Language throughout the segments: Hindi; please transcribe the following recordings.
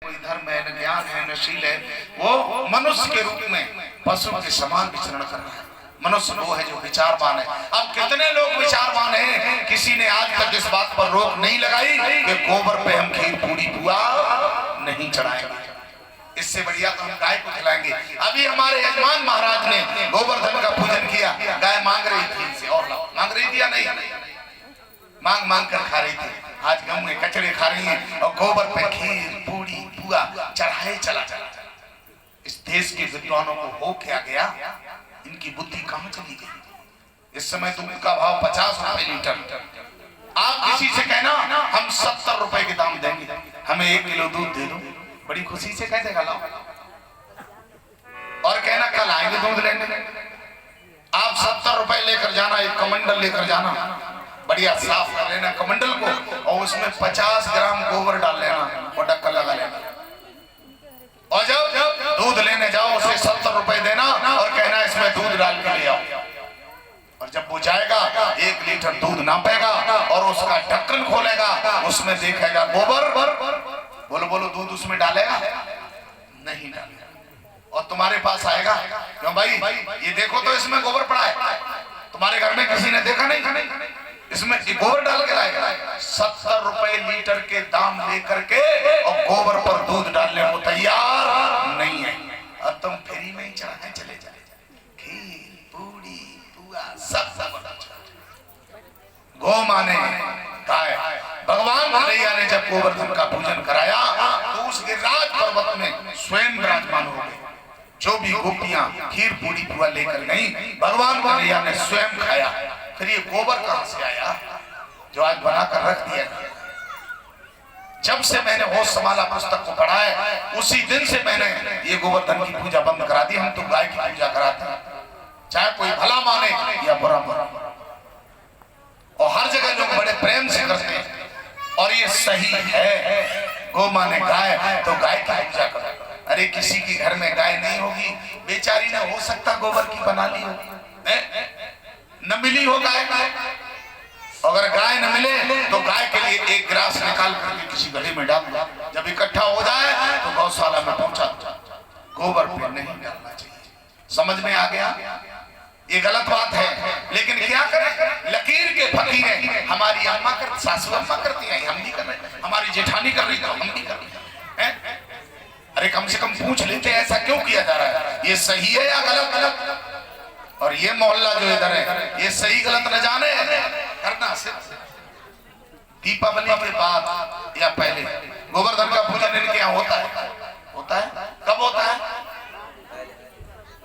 कोई धर्म है, न ज्ञान है, न शील है, वो मनुष्य के रूप में पशु के समान विचरण कर रहा है। मनुष्य वो है जो विचारवान है। अब कितने लोग विचारवान हैं, किसी ने आज तक इस बात पर रोक नहीं लगाई कि गोबर पे हम खीर पूरी पुआ नहीं चढ़ाएंगे, इससे बढ़िया तो हम गाय को खिलाएंगे। अभी हमारे यजमान महाराज ने गोवर्धन का पूजन किया, गाय मांग रही थी इनसे और लाओ, मांग रही थी या नहीं, मांग मांग कर खा रही थी। आज गेहूं के कचड़े खा रही हैं और गोबर पे खीर पूरी पुआ चढ़ाए चला चला। इस देश के विद्वानों को हो क्या गया, इनकी बुद्धि कहां चली गई। इस समय दूध का भाव 50 रुपए लीटर। आप किसी से कहना हम 70 रुपए के दाम देंगे, हमें 1 किलो दूध दे दो, बड़ी खुशी से कह देगा लाओ, और कहना कल आएंगे दूध लेने। आप 70 रुपए लेकर जाना, एक कमंडल लेकर जाना, बढ़िया साफ कर लेना कमंडल को, और उसमें 50 ग्राम गोबर डाल लेना और ढक्कन लगा लेना, और जब दूध लेने जाओ उसे 70 रुपए देना और कहना इसमें दूध डाल के ले आओ। और जब वो जाएगा 1 लीटर दूध नापेगा और उसका ढक्कन खोलेगा, उसमें देखेगा गोबर। बोलो बोलो, दूध उसमें डालेगा नहीं डालेगा। और तुम्हारे पास आएगा, क्यों भाई ये देखो तो इसमें गोबर पड़ा है, तुम्हारे घर में किसी ने देखा नहीं, इसमें गोबर डाल के लाएगा। 70 रुपए लीटर के दाम लेकर के और गोबर पर दूध डालने को तैयार नहीं है। और तुम फ्री में ही चढ़ाए चले जाए, खीर पूरी पुआ सब गौ माने गाय। भगवान कन्हैया ने जब गोवर्धन का पूजन कराया तो उस गिरिराज पर्वत में स्वयं विराजमान हो गए। जो भी गोपियां खीर पूरी पुआ लेकर गई, भगवान कन्हैया ने स्वयं खाया। फिर ये गोबर कहां से आया जो आज बनाकर रख दिया। जब से मैंने होश संभाला पुस्तक को पढ़ा है, उसी दिन से मैंने ये गोवर्धन की पूजा बंद करा दी। हम तो गाय की पूजा कराते हैं, चाहे कोई भला माने या बुरा माने, और हर जगह लोग बड़े प्रेम से करते हैं, और ये सही है। गौ माने गाय तो गाय की पूजा करो। अरे किसी के घर में गाय नहीं होगी, बेचारी ने हो सकता गोबर की बना ली हो, न मिली हो गाय। अगर गाय न मिले तो गाय के लिए 1 गिलास निकाल करके किसी गड्ढे में डाल दो, जब इकट्ठा हो जाए तो गौशाला में पहुंचा दो। गोबर पे नहीं डालना चाहिए। समझ में आ गया? ये गलत बात है, लेकिन क्या करें, लकीर के फकीर हैं। हमारी अम्मा कर, सासू अम्मा करती हैं, हम नहीं कर रहे, हमारी जेठानी कर रही तो हम नहीं कर रहे हैं। अरे कम से कम पूछ लेते ऐसा क्यों किया जा रहा है, ये सही है या गलत। और ये मोहल्ला जो इधर है ये सही गलत न जाने, करना सिर्फ दीपावली के बाद या पहले। गोवर्धन का पूजन इनके यहाँ होता है, होता है कब होता है?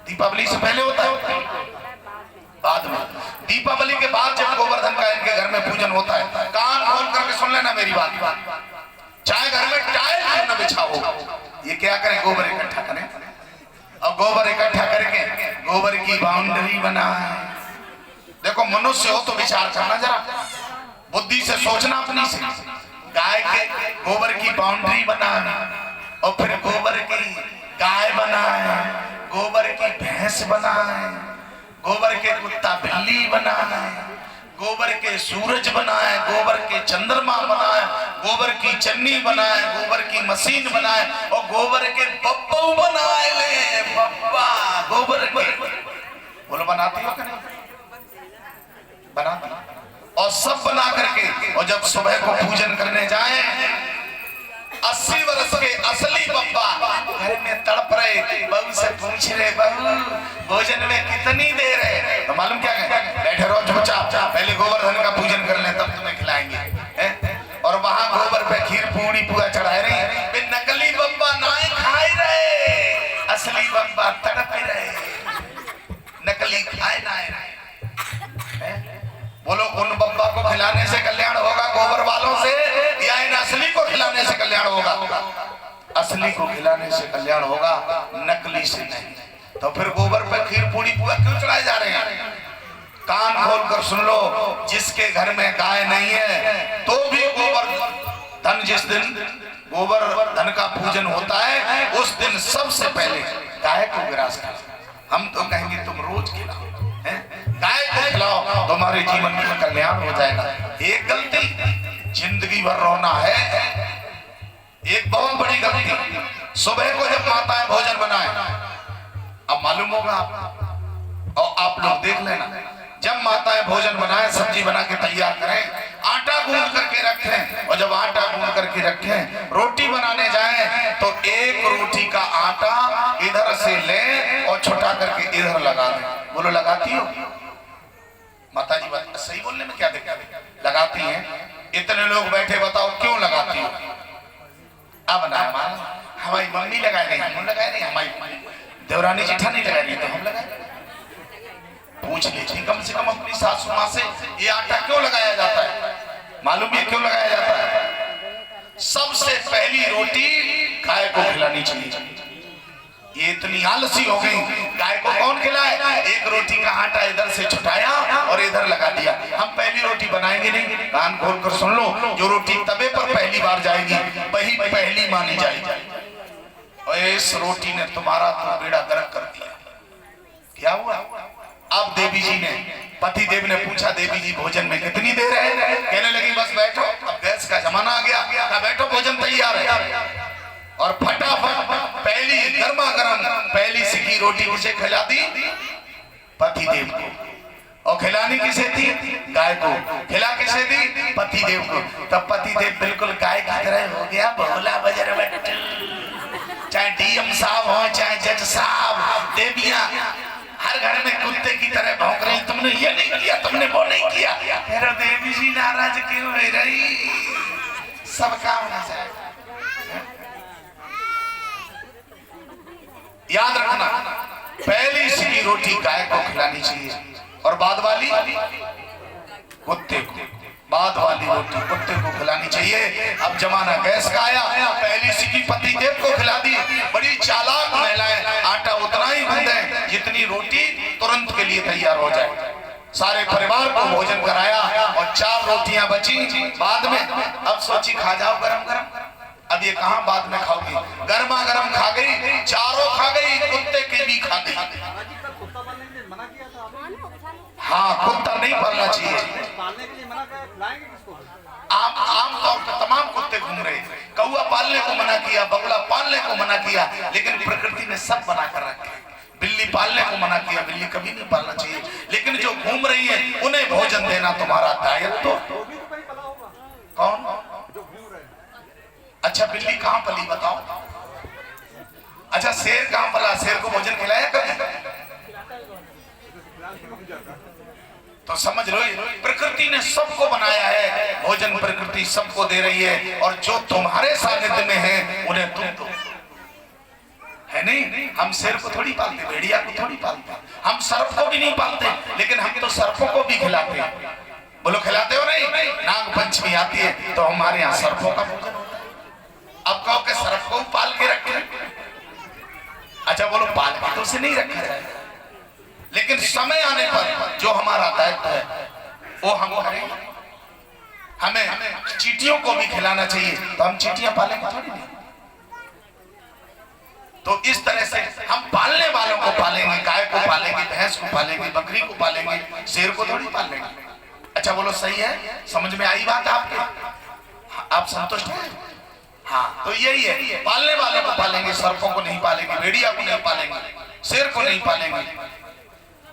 दीपावली से पहले होता है, बाद में। दीपावली के बाद जब गोवर्धन का इनके घर में पूजन होता है, कान खोल करके सुन लेना मेरी बात, चाहे घर में टाइल क्यों न बिछा हो, ये क्या करें, गोबर इकट्ठा करें, और गोबर इकट्ठा करके गोबर की बाउंड्री बनाए। देखो मनुष्य हो तो विचार करना, जरा बुद्धि से सोचना अपनी से। गाय के गोबर की बाउंड्री बनाए, और फिर गोबर की गाय बनाए, गोबर की भैंस बनाए, गोबर के कुत्ता बिल्ली बनाए, गोबर के सूरज बनाए, गोबर के चंद्रमा बनाए, गोबर की चन्नी बनाए, गोबर की मशीन बनाए, और गोबर के बप्पू बनाए। ले बप्पा गोबर के बोलो, बनाती हो कि नहीं? बनाती। और सब बना करके, और जब सुबह को पूजन करने जाए, 80 वर्ष के असली बप्पा घर में तड़प रहे, बहू से पूछ रहे, बहू भोजन में कितनी देर है? तो मालूम क्या है, बैठे रहो चुपचाप, पहले गोवर्धन का पूजन कर ले तब तुम्हें खिलाएंगे। और वहां गोबर पे खीर पूरी पुआ चढ़ाए रही। नकली बप्पा नाए खाए रहे, असली बप्पा तड़प रहे, नकली खाए नाए रहे। बोलो उन बप्पा को खिलाने से कल्याण होगा गोबर वालों से, या इन असली को खिलाने से कल्याण होगा? असली को खिलाने से कल्याण होगा, नकली से नहीं। तो फिर गोबर पे खीर पूरी पुआ क्यों चढ़ाए जा रहे हैं? कान खोल कर सुन लो, जिसके घर में गाय नहीं है तो भी गोबर धन, जिस दिन गोबर धन का पूजन होता है उस दिन सबसे पहले गाय को विराज कर। हम तो कहेंगे तुम रोज खिलाओ, गाय को खिलाओ, तुम्हारे जीवन में कल्याण हो जाएगा। एक गलती जिंदगी भर रोना है, एक बहुत बड़ी गलती। सुबह को जब माताएं भोजन बनाए, अब मालूम होगा और आप लोग देख लेना, जब माताएं भोजन बनाए, सब्जी बना के तैयार करें, आटा गूंद करके रखें, और जब आटा गूंद करके रखें, रोटी बनाने जाएं तो एक रोटी का आटा इधर से लें और छुटा करके इधर लगा दें। बोलो लगाती हो माता जी? बात सही बोलने में क्या दिक्कत है? लगाती हैं। इतने लोग बैठे, बताओ क्यों लगाती हो? अब ना हमारी मम्मी लगाए नहीं, हम लगाए नहीं, हमारी देवरानी जेठानी लगाए नहीं तो हम लगाए। पूछ लीजिए कम से कम अपनी सासू माँ से, ये आटा क्यों लगाया जाता है? मालूम है क्यों लगाया जाता है? सबसे पहली रोटी गाय को खिलानी चाहिए। ये इतनी आलसी हो गई, गाय को कौन खिलाए? एक रोटी का आटा इधर से छुटाया और इधर लगा दिया। हम पहली रोटी बनाएंगे नहीं, कान खोल कर सुन लो, जो रोटी तवे पर पहली बार जाएगी वही पहली मानी जाएगी। और इस रोटी ने तुम्हारा तो बेड़ा गर्क कर दिया। क्या हुआ? अब देवी जी ने, पति देव ने पूछा, देवी जी भोजन में कितनी देर है? कहने लगी बस बैठो, अब गैस का जमाना आ गया, बैठो भोजन तैयार है। और फटाफट पहली गर्मा गर्म पहली सिकी रोटी किसे खिला दी? पति देव को। और खिलानी किसे थी? गाय को। खिला किसे दी? पति देव को। तब पति देव बिल्कुल गाय की तरह हो गया, बहुला बजर बट, चाहे डीएम साहब हो चाहे जज साहब, देवियां हर घर में कुत्ते की तरह भौंक रही, तुमने ये नहीं किया, तुमने वो नहीं किया। फिर देवी जी नाराज क्यों हो रही? सब काम हो जाए। याद रखना, पहली सिकी रोटी गाय को खिलानी चाहिए और बाद वाली कुत्ते को। बाद वाली रोटी कुत्ते को खिलानी चाहिए। अब जमाना गैस का आया, पहली सिकी पति देव को खिला दी। बड़ी चालाक महिलाएं आटा उतना ही गूंदें जितनी रोटी तुरंत के लिए तैयार हो जाए। सारे परिवार को भोजन कराया और 4 रोटियां बची बाद में। अब सोची खा जाओ गरम गरम। अब ये कहां बाद में खाओगी? गर्मा गर्म खा गई, चारों खा गई, कुत्ते के भी खा गई। हाँ, कुत्ता नहीं पालना चाहिए। आम तौर पर तमाम कुत्ते घूम रहे, कौआ पालने को मना किया, बगुला पालने को मना किया, लेकिन प्रकृति ने सब बना कर रखे। बिल्ली पालने को मना किया, बिल्ली कभी नहीं पालना चाहिए, लेकिन जो घूम रही है उन्हें भोजन देना तुम्हारा दायित्व। कौन? अच्छा, बिल्ली कहां पली बताओ? अच्छा, शेर कहां पला? शेर को भोजन खिलाया कभी? तो समझ लो, प्रकृति ने सबको बनाया है, भोजन प्रकृति सबको दे रही है, और जो तुम्हारे सानिध्य में है उन्हें तुम दो। है नहीं? हम शेर को थोड़ी पालते, भेड़िया को थोड़ी पालते, हम सर्प को भी नहीं पालते, लेकिन हम तो सर्पों को भी खिलाते हैं। बोलो खिलाते हो नहीं? नाग पंचमी आती है तो हमारे यहाँ सर्पों का भोजन होता है। अब कहो कि सर्प को पाल के रखे। अच्छा बोलो, पाल के तो उसे नहीं रखा जाएगा, लेकिन समय आने पर जो हमारा दायित्व है वो हम करेंगे। हमें चींटियों को भी खिलाना चाहिए, तो हम चींटियां पालेंगे थोड़ी नहीं। तो इस तरह से हम पालने वालों को पालेंगे, गाय को पालेंगे, भैंस को पालेंगे, बकरी को पालेंगे, शेर को थोड़ी पाल लेंगे। अच्छा बोलो, सही है? समझ में आई बात आपके? आप संतुष्ट हैं? हाँ, तो यही है, पालने वाले को पालेंगे, सर्पों को नहीं पालेंगे, भेड़िया को नहीं पालेंगे, शेर को नहीं पालेंगे।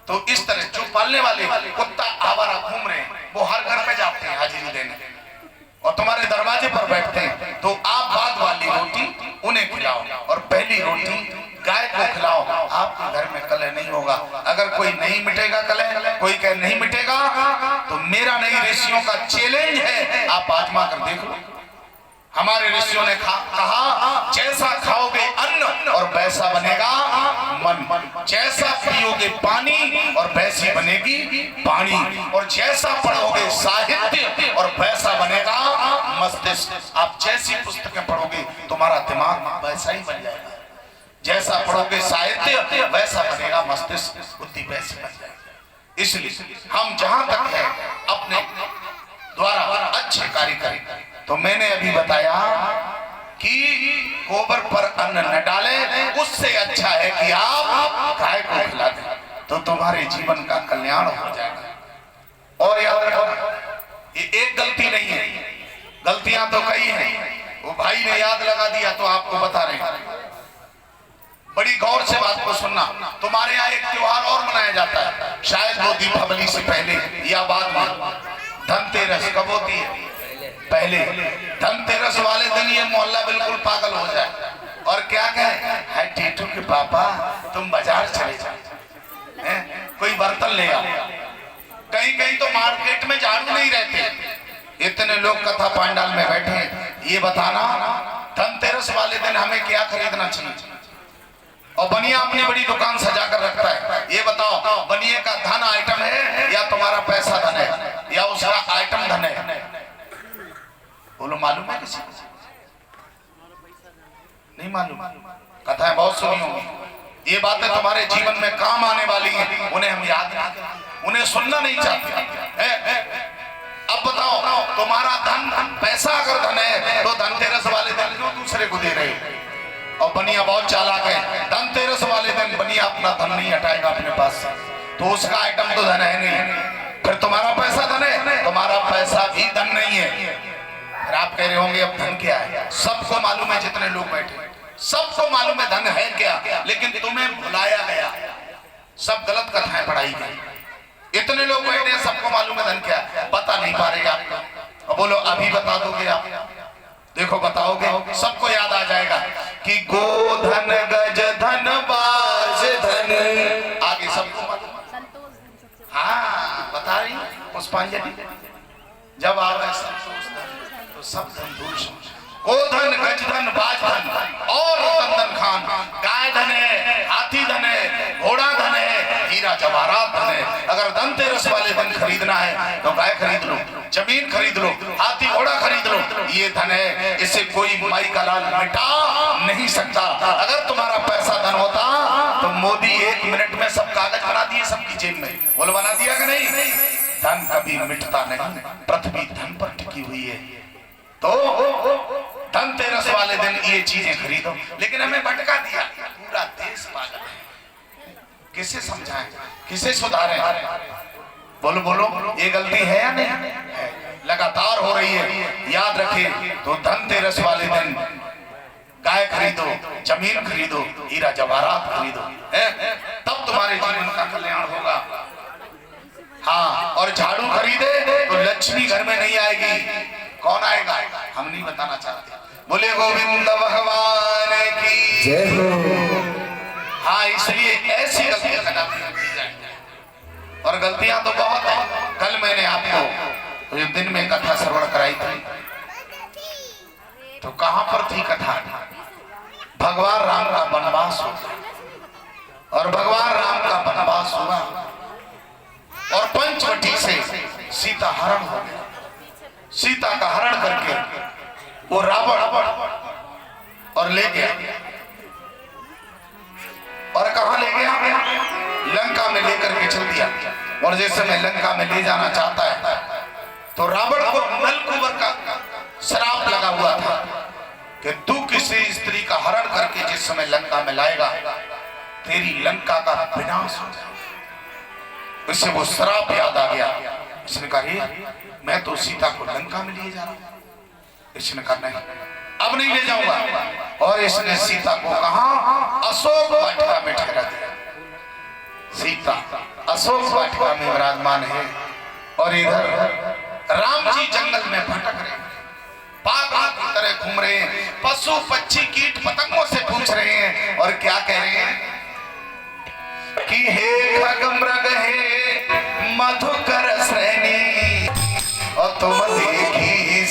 तो इस तरह जो पालने वाले कुत्ता आवारा घूम रहे हैं, वो हर घर पे जाते हैं हाजिरी देने और तुम्हारे दरवाजे पर बैठते हैं, तो आप बाद वाली रोटी उन्हें खिलाओ और पहली रोटी गाय को खिलाओ। आपके घर में कलह नहीं होगा। अगर कोई नहीं मिटेगा कलह, कोई कहे नहीं मिटेगा, तो मेरा नहीं, ऋषियों का चैलेंज है, आप आजमा कर देख लो। हमारे ऋषियों ने कहा, जैसा खाओगे अन्न और वैसा बनेगा मन, जैसा पियोगे पानी और वैसी बनेगी पानी, और जैसा पढ़ोगे साहित्य और वैसा बनेगा मस्तिष्क। आप जैसी पुस्तकें पढ़ोगे तुम्हारा दिमाग वैसा ही बन जाएगा। जैसा पढ़ोगे साहित्य वैसा बनेगा मस्तिष्क, बुद्धि वैसी बन जाएगी। इसलिए हम जहां तक है अपने द्वारा अच्छे कार्य करें। तो मैंने अभी बताया कि गोबर पर अन्न न डालें, उससे अच्छा है कि आप गाय को खिला दें, तो तुम्हारे जीवन का कल्याण हो जाएगा। और याद रखना, ये एक गलती नहीं है, गलतियां तो कई हैं। वो भाई ने याद लगा दिया तो आपको बता रहे हैं। बड़ी गौर से बात को सुनना। तुम्हारे यहाँ एक त्योहार और मनाया जाता है, शायद वो दीपावली से पहले या बाद में। धनतेरस कब होती है? पहले। धनतेरस वाले दिन ये मोहल्ला बिल्कुल पागल हो जाए और क्या कहे, है टीटू के पापा तुम बाजार चले जाओ, कोई बर्तन ले आओ। कहीं कहीं तो मार्केट में झाड़ू नहीं रहते, इतने लोग कथा पंडाल में बैठे हैं। ये बताना धनतेरस वाले दिन हमें क्या खरीदना चाहिए? और बनिया अपनी बड़ी दुकान सजा कर रखता है। ये बताओ, बनिए का धन आइटम है या तुम्हारा पैसा धन है या उसका आइटम धन है? बोलो, मालूम है किसी को? नहीं मालूम। कथाएं बहुत सुनी होंगी, ये बातें तुम्हारे जीवन में काम आने वाली हैं, उन्हें हम याद नहीं, उन्हें सुनना नहीं चाहते। अब बताओ, तुम्हारा धन पैसा अगर धन है तो धनतेरस वाले दिन क्यों दूसरे को दे रहे हो? और बनिया बहुत चालाक है, धनतेरस वाले दिन बनिया अपना धन नहीं हटाएगा अपने पास से, तो उसका आइटम तो धन है नहीं। फिर तुम्हारा पैसा धन है? तुम्हारा पैसा भी धन नहीं है। फिर आप कह रहे होंगे अब धन क्या है? सबको मालूम है, जितने लोग बैठे सबको मालूम है धन है क्या, लेकिन तुम्हें भुलाया गया। सब गलत कथाएं पढ़ाई गई। इतने लोग बैठे हैं, सबको मालूम है धन क्या है, बता नहीं पा रहे आप। और बोलो, अभी बता दोगे आप? देखो बताओगे, सबको याद आ जाएगा कि गोधन गज धन बाज धन, आगे सबको मालूम। हाँ बता रही पुष्पांजलि, जब आवे संतोष धन तो सब संतोष। गोधन गज धन बाज धन और रतन खान, गाय धन है, हाथी धन है, घोड़ा धन है, हीरा जवाहरात धन है। अगर धनतेरस वाले दिन खरीदना है तो गाय खरीद लो, जमीन खरीद लो, हाथी घोड़ा खरीद लो, ये धन है, इसे कोई माई का लाल मिटा नहीं सकता। अगर तुम्हारा पैसा धन होता तो मोदी 1 मिनट में सब कागज बना दिए सबकी जेब में, बोलो बना दिया कि नहीं? धन कभी मिटता नहीं, पृथ्वी धन पर टिकी हुई है। तो धनतेरस वाले दिन ये चीजें खरीदो, लेकिन हमें भटका दिया, पूरा देश पागल है। किसे समझाएं, किसे सुधारें? बोलो बोलो, ये गलती है या नहीं है? लगातार हो रही है। याद रखिए, तो धनतेरस वाले दिन गाय खरीदो, जमीन खरीदो, हीरा जवाहरात खरीदो, तब तुम्हारे जीवन का कल्याण होगा। हाँ, और झाड़ू खरीदे तो लक्ष्मी घर में नहीं आएगी। कौन आएगा हम नहीं बताना चाहते। बोले गोविंद भगवान की जय हो। हाँ, इसलिए ऐसी गलतियां की जाए, और गलतियां तो बहुत है। कल मैंने आपको दिन में कथा श्रवण कराई थी, तो कहां पर थी कथा? भगवान राम का वनवास हुआ, और भगवान राम का वनवास हुआ और पंचवटी से सीता हरण हो गया। सीता का हरण करके वो रावण और ले गया, और कहां ले गया? लंका में लेकर के चल दिया। और जिस समय लंका में ले जाना चाहता है तो रावण को नलकुबर का श्राप लगा हुआ था कि तू किसी स्त्री का हरण करके जिस समय लंका में लाएगा तेरी लंका का विनाश हो जाएगा। इससे वो श्राप याद आ गया। इसने कहा, मैं तो सीता को लंका में ले जा रहा हूं। इसने कहा, नहीं अब नहीं ले जाऊंगा। और इसने सीता को कहा अशोक वाटिका में ठहरा दिया। सीता अशोक वाटिका में विराजमान है, और इधर राम जी जंगल में भटक रहे, पागल की तरह घूम रहे हैं, पशु पक्षी कीट पतंगों से पूछ रहे हैं, और क्या कह रहे हैं कि हे खगमृग हे मधुकर श्रेणी, और तुम देखी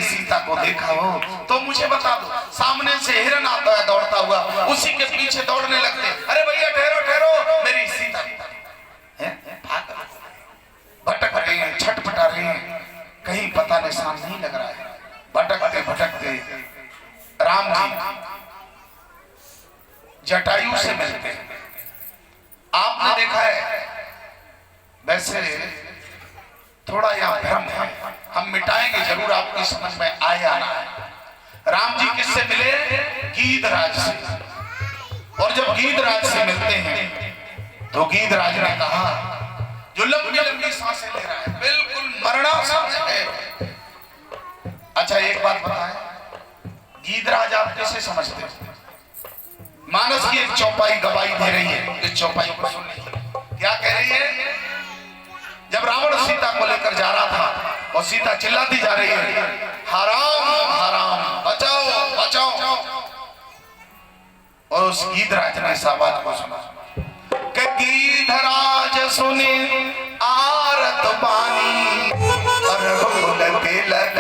सीता को देखा हो तो मुझे बता दो। सामने से हिरन आता है दौड़ता हुआ, उसी के पीछे दौड़ने लगते, अरे भैया ठहरो ठहरो, मेरी सीता भटक रहे हैं, छटपटा रहे हैं, कहीं पता निशान नहीं लग रहा है। भटकते भटकते आपकी समझ में आया ना आया। राम जी किससे मिले? गीधराज से। और जब गीधराज से मिलते हैं तो गीधराज ने कहा, जो लंबी लंबी सांसें ले रहा है, बिल्कुल मरणासन है। अच्छा एक बात बताएं, गीधराज आप कैसे समझते हैं? मानस की एक चौपाई गवाही दे रही है, इस चौपाई को सुनिए। क्या कह रही है? जब रावण सीता को लेकर जा रहा था और सीता चिल्लाती जा रही है, हराम हराम, बचाओ बचाओ। और उस गीधराज ने इस आवाज को सुना कि गीधराज सुने आरत बानी, रघुकुल तिलक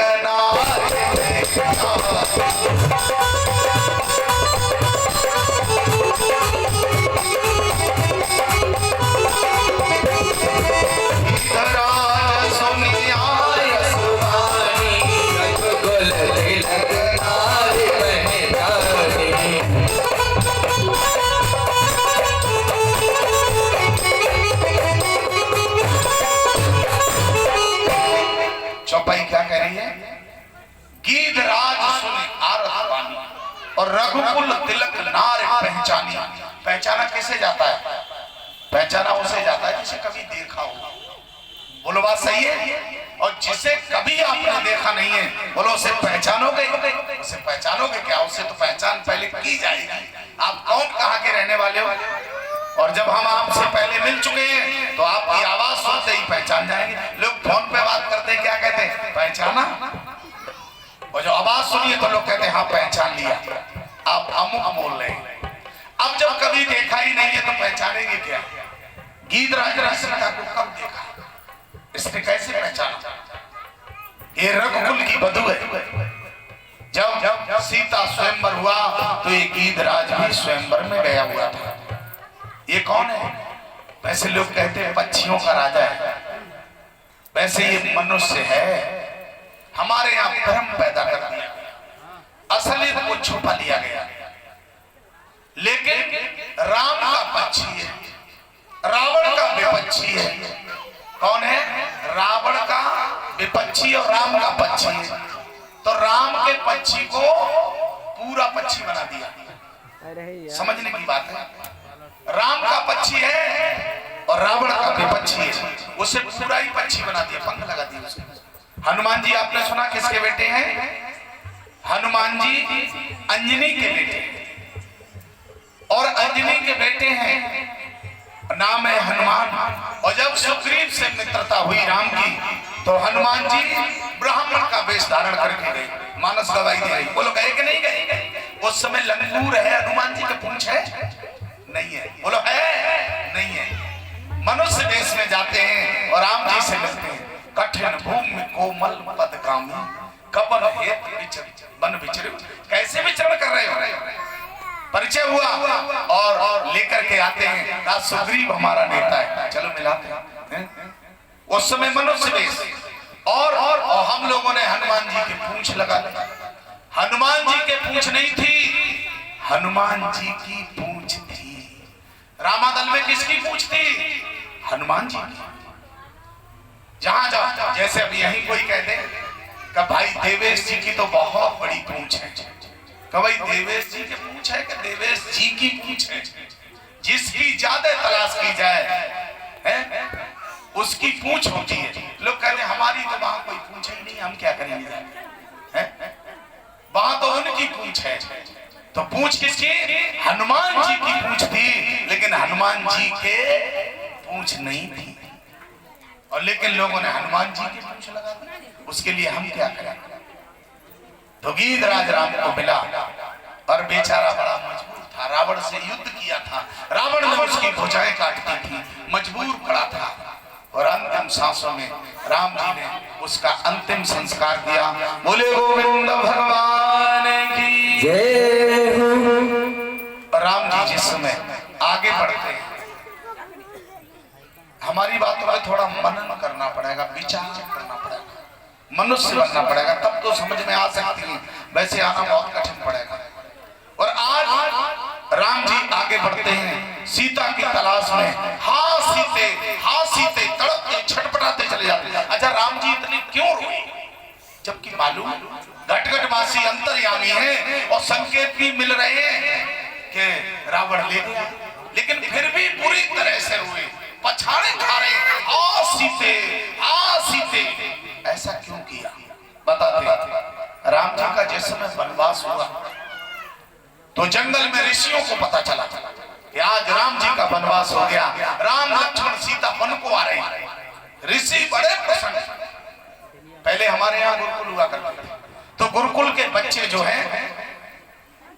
और रघुकुल तिलक नार पहचानी। पहचाना कैसे जाता है? पहचाना उसे जाता है जिसे कभी देखा हो। बोलो बात सही है? और जिसे कभी आपने देखा नहीं है, बोलो उसे पहचानोगे? उसे पहचानोगे क्या? उसे तो पहचान पहले की जाएगी। आप कौन, कहाँ के रहने वाले हो? और जब हम आपसे पहले मिल चुके हैं तो आपकी आवाज सुनते ही पहचान जाएंगे। लोग फोन पे बात करते क्या कहते हैं? पहचाना। और जो आवाज सुनिए तो लोग कहते हैं हाँ पहचान लिया, आप अमुक बोल रहे हैं। अब जब कभी देखा ही नहीं है तो पहचानेंगे क्या? गीधराज ने सीता को कब देखा? इसने कैसे पहचाना? ये रघुकुल की बधू है। जब सीता स्वयंवर हुआ तो ये गीधराज भी स्वयंवर में गया हुआ था। ये कौन है? वैसे लोग कहते हैं पक्षियों का राजा है, वैसे ये मनुष्य है। हमारे यहाँ भ्रम पैदा कर दिया, असलियत को छुपा लिया गया। लेकिन राम का पक्षी है, रावण का विपक्षी है। कौन है? रावण का विपक्षी और राम का पक्षी है। तो राम के पक्षी को पूरा पक्षी बना दिया। समझने की बात है। राम का पक्षी है और रावण का विपक्षी है, उसे पूरा ही पक्षी बना दिया, पंख लगा दिया उसको। हनुमान जी आपने सुना किसके बेटे हैं? हनुमान जी अंजनी के बेटे, और अंजनी के बेटे हैं, नाम है हनुमान। और जब सुग्रीव से मित्रता हुई राम की तो हनुमान जी ब्राह्मण का वेश धारण करके गए। मानस गवाही दे रही। बोलो गए कि नहीं गए? उस समय लंगूर है, हनुमान जी के पूंछ है? नहीं है। बोलो है? नहीं है। मनुष्य वेश में जाते हैं और राम जी से मिलते हैं। कठिन भूमि कोमल पदगामी, कबन हेत वन विचरण। कैसे विचरण कर रहे हो? परिचय हुआ और लेकर के आते हैं, कहा सुग्रीव हमारा नेता है, चलो मिलाते हैं। उस समय मनुष्य वेश और हम लोगों ने हनुमान जी की पूंछ लगा दी। हनुमान जी के पूंछ नहीं थी, हनुमान जी की पूंछ थी। रामादल में किसकी पूंछ थी? हनुमान जी की। जहां जाओ, जैसे अभी यहीं कोई कहते कि भाई देवेश जी की तो बहुत बड़ी पूंछ है, कि भाई देवेश जी की पूंछ है कि देवेश जी की पूंछ है। जिसकी ज्यादा तलाश की जाए है उसकी पूंछ होती है। लोग कहते हैं हमारी तो वहां कोई पूंछ ही नहीं, हम क्या करेंगे? वहां तो उनकी पूंछ है। तो पूंछ किसकी? हनुमान जी की पूंछ थी, लेकिन हनुमान जी के पूंछ नहीं थी। और लेकिन लोगों ने हनुमान जी की पूंछ लगा दी। उसके लिए हम क्या करें? तो गीधराज राम को मिला और बेचारा बड़ा मजबूर था, रावण से युद्ध किया था, रावण ने उसकी भुजाएं काट दी थी, मजबूर पड़ा था। और अंतिम सांसों में राम जी ने उसका अंतिम संस्कार किया। बोले गोविंद भगवान की जय। राम जी जिस समय आगे बढ़ते हैं, हमारी बातों में थोड़ा मनन करना पड़ेगा, विचार करना पड़ेगा, मनुष्य बनना पड़ेगा, तब तो समझ में आ सकती है, वैसे आना बहुत कठिन पड़ेगा। और आज राम जी आगे बढ़ते हैं सीता की तलाश में। हाँ सीते तड़पते छटपटाते चले जाते हैं। अच्छा राम जी इतने क्यों रोए जबकि मालूम घटघटवासी अंतर्यामी है और संकेत भी मिल रहे हैं कि रावण ले गया, लेकिन फिर भी पूरी तरह से हुए पछाड़े खा रहे, आ सीते ऐसा क्यों किया? बताते राम जी का जिस समय वनवास हुआ तो जंगल में ऋषियों को पता चला कि आज राम जी का वनवास हो गया, राम लक्ष्मण सीता वन को आ रहे हैं। ऋषि बड़े प्रसन्न। पहले हमारे यहाँ गुरुकुल हुआ करते थे, तो गुरुकुल के बच्चे जो हैं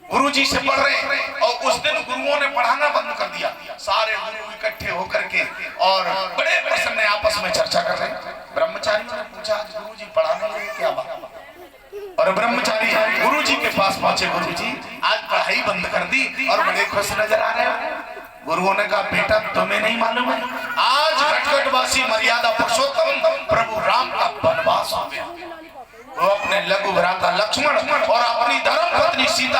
गुरुजी से पढ़ रहे हैं, और उस दिन गुरुओं ने पढ़ाना बंद कर दिया। सारे गुरु इकट्ठे होकर के और बड़े प्रसन्न आपस में चर्चा कर रहे हैं। ब्रह्मचारियों ने पूछा, आज गुरुजी पढ़ाने लगे, क्या बात? और ब्रह्मचारी गुरुजी के पास पहुंचे, गुरुजी आज पढ़ाई बंद कर दी और बड़े खुश नजर आ रहे हो। गुरुओं ने कहा, बेटा तुम्हें नहीं मालूम है, आज घटघटवासी मर्यादा पुरुषोत्तम प्रभु राम का वनवास हो गया। वो अपने लघु भ्राता लक्ष्मण और अपनी धर्म पत्नी सीता